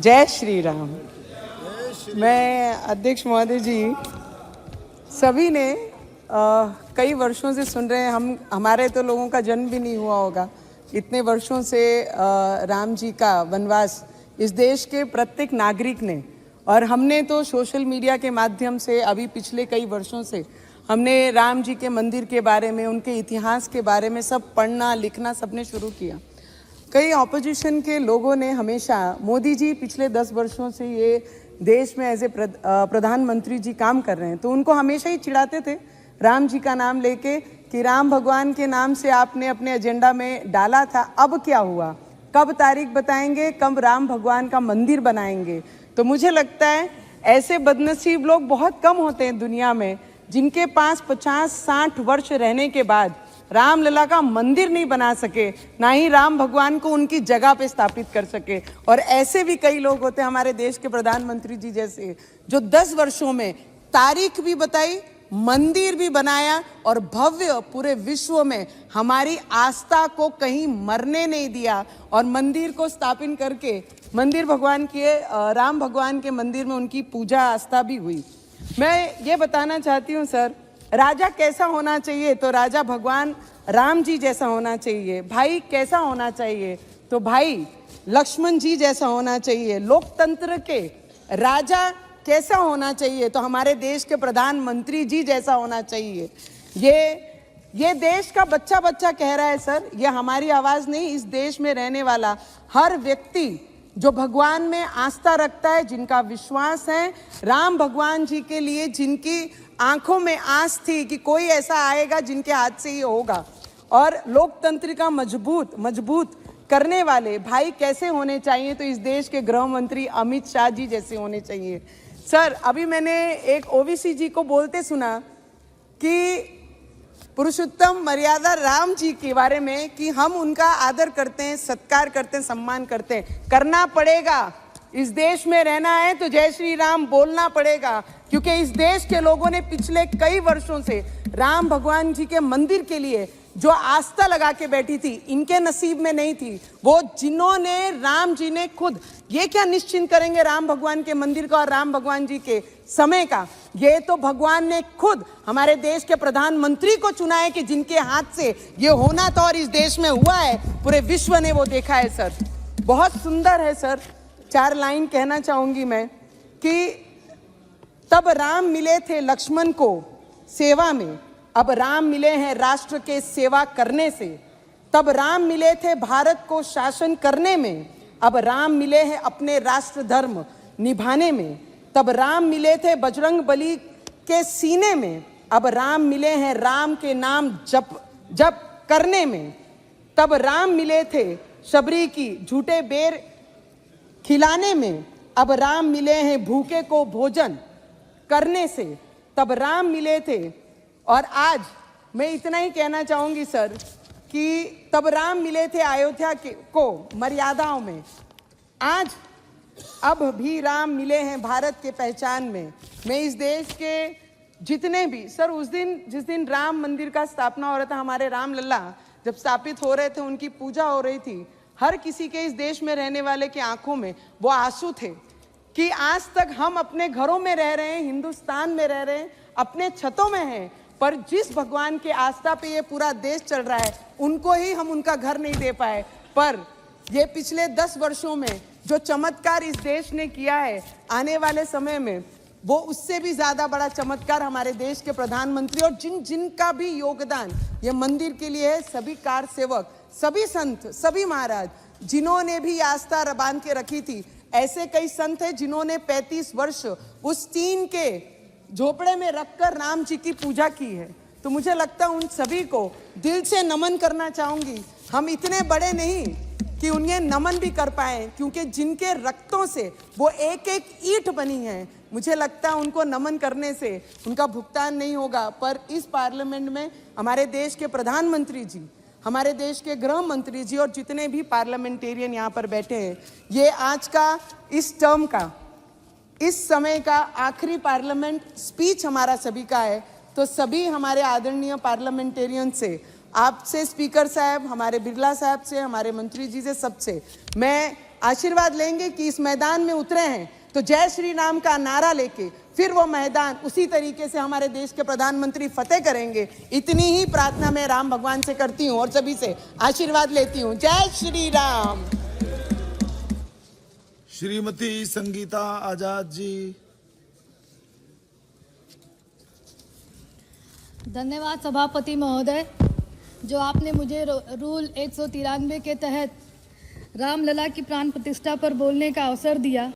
जय श्री राम। मैं अध्यक्ष महोदय जी, सभी ने कई वर्षों से सुन रहे हैं। हमारे तो लोगों का जन्म भी नहीं हुआ होगा, इतने वर्षों से राम जी का वनवास इस देश के प्रत्येक नागरिक ने, और हमने तो सोशल मीडिया के माध्यम से अभी पिछले कई वर्षों से हमने राम जी के मंदिर के बारे में, उनके इतिहास के बारे में सब पढ़ना लिखना सबने शुरू किया। कई ऑपोजिशन के लोगों ने हमेशा, मोदी जी पिछले 10 वर्षों से ये देश में एज ए प्रधानमंत्री जी काम कर रहे हैं, तो उनको हमेशा ही चिढ़ाते थे राम जी का नाम लेके कि राम भगवान के नाम से आपने अपने एजेंडा में डाला था, अब क्या हुआ, कब तारीख बताएंगे, कब राम भगवान का मंदिर बनाएंगे। तो मुझे लगता है ऐसे बदनसीब लोग बहुत कम होते हैं दुनिया में, जिनके पास 50-60 वर्ष रहने के बाद रामलला का मंदिर नहीं बना सके, ना ही राम भगवान को उनकी जगह पे स्थापित कर सके। और ऐसे भी कई लोग होते हैं हमारे देश के प्रधानमंत्री जी जैसे, जो 10 वर्षों में तारीख भी बताई, मंदिर भी बनाया और भव्य पूरे विश्व में हमारी आस्था को कहीं मरने नहीं दिया, और मंदिर को स्थापित करके मंदिर भगवान के, राम भगवान के मंदिर में उनकी पूजा आस्था भी हुई। मैं ये बताना चाहती हूँ सर, राजा कैसा होना चाहिए, तो राजा भगवान राम जी जैसा होना चाहिए। भाई कैसा होना चाहिए, तो भाई लक्ष्मण जी जैसा होना चाहिए। लोकतंत्र के राजा कैसा होना चाहिए, तो हमारे देश के प्रधानमंत्री जी जैसा होना चाहिए। ये देश का बच्चा बच्चा कह रहा है सर, ये हमारी आवाज़ नहीं, इस देश में रहने वाला हर व्यक्ति जो भगवान में आस्था रखता है, जिनका विश्वास है राम भगवान जी के लिए, जिनकी आंखों में आस थी कि कोई ऐसा आएगा जिनके हाथ से ये होगा, और लोकतंत्र का मजबूत करने वाले भाई कैसे होने चाहिए, तो इस देश के गृह मंत्री अमित शाह जी जैसे होने चाहिए। सर, अभी मैंने एक ओवीसी जी को बोलते सुना कि पुरुषोत्तम मर्यादा राम जी के बारे में कि हम उनका आदर करते हैं, सत्कार करते हैं, सम्मान करते हैं। करना पड़ेगा, इस देश में रहना है तो जय श्री राम बोलना पड़ेगा, क्योंकि इस देश के लोगों ने पिछले कई वर्षों से राम भगवान जी के मंदिर के लिए जो आस्था लगा के बैठी थी, इनके नसीब में नहीं थी। वो जिन्होंने, राम जी ने खुद ये क्या निश्चिंत करेंगे राम भगवान के मंदिर का और राम भगवान जी के समय का, ये तो भगवान ने खुद हमारे देश के प्रधानमंत्री को चुना है कि जिनके हाथ से ये होना था, और इस देश में हुआ है, पूरे विश्व ने वो देखा है। सर बहुत सुंदर है सर, 4 लाइन कहना चाहूंगी मैं कि तब राम मिले थे लक्ष्मण को सेवा में, अब राम मिले हैं राष्ट्र के सेवा करने से। तब राम मिले थे भारत को शासन करने में, अब राम मिले हैं अपने राष्ट्र धर्म निभाने में। तब राम मिले थे बजरंग बली के सीने में, अब राम मिले हैं राम के नाम जप करने में। तब राम मिले थे शबरी की झूठे बेर खिलाने में, अब राम मिले हैं भूखे को भोजन करने से। तब राम मिले थे, और आज मैं इतना ही कहना चाहूंगी सर कि तब राम मिले थे अयोध्या को मर्यादाओं में, आज अब भी राम मिले हैं भारत के पहचान में। मैं इस देश के जितने भी सर, उस दिन जिस दिन राम मंदिर का स्थापना हो रहा था, हमारे राम लल्ला जब स्थापित हो रहे थे, उनकी पूजा हो रही थी, हर किसी के इस देश में रहने वाले के आंखों में वो आंसू थे कि आज तक हम अपने घरों में रह रहे हैं, हिंदुस्तान में रह रहे हैं, अपने छतों में हैं, पर जिस भगवान के आस्था पे ये पूरा देश चल रहा है, उनको ही हम उनका घर नहीं दे पाए। पर ये पिछले 10 वर्षों में जो चमत्कार इस देश ने किया है, आने वाले समय में वो उससे भी ज्यादा बड़ा चमत्कार हमारे देश के प्रधानमंत्री और जिनका भी योगदान ये मंदिर के लिए है, सभी कार सेवक, सभी संत, सभी महाराज, जिन्होंने भी आस्था बांध के रखी थी। ऐसे कई संत हैं जिन्होंने 35 वर्ष उस टीन के झोपड़े में रखकर राम जी की पूजा की है। तो मुझे लगता है उन सभी को दिल से नमन करना चाहूंगी। हम इतने बड़े नहीं कि उन्हें नमन भी कर पाए, क्योंकि जिनके रक्तों से वो एक एक ईंट बनी है, मुझे लगता है उनको नमन करने से उनका भुगतान नहीं होगा। पर इस पार्लियामेंट में हमारे देश के प्रधानमंत्री जी, हमारे देश के गृह मंत्री जी और जितने भी पार्लियामेंटेरियन यहाँ पर बैठे हैं, ये आज का, इस टर्म का, इस समय का आखिरी पार्लियामेंट स्पीच हमारा सभी का है। तो सभी हमारे आदरणीय पार्लियामेंटेरियन से, आपसे स्पीकर साहब, हमारे बिरला साहब से, हमारे मंत्री जी से, सबसे मैं आशीर्वाद लेंगे कि इस मैदान में उतरे हैं तो जय श्री राम का नारा लेके फिर वो मैदान उसी तरीके से हमारे देश के प्रधानमंत्री फतेह करेंगे। इतनी ही प्रार्थना मैं राम भगवान से करती हूँ और सभी से आशीर्वाद लेती हूँ। जय श्री राम। श्रीमती संगीता आजाद जी। धन्यवाद सभापति महोदय, जो आपने मुझे रूल 193 के तहत रामलला की प्राण प्रतिष्ठा पर बोलने का अवसर दिया।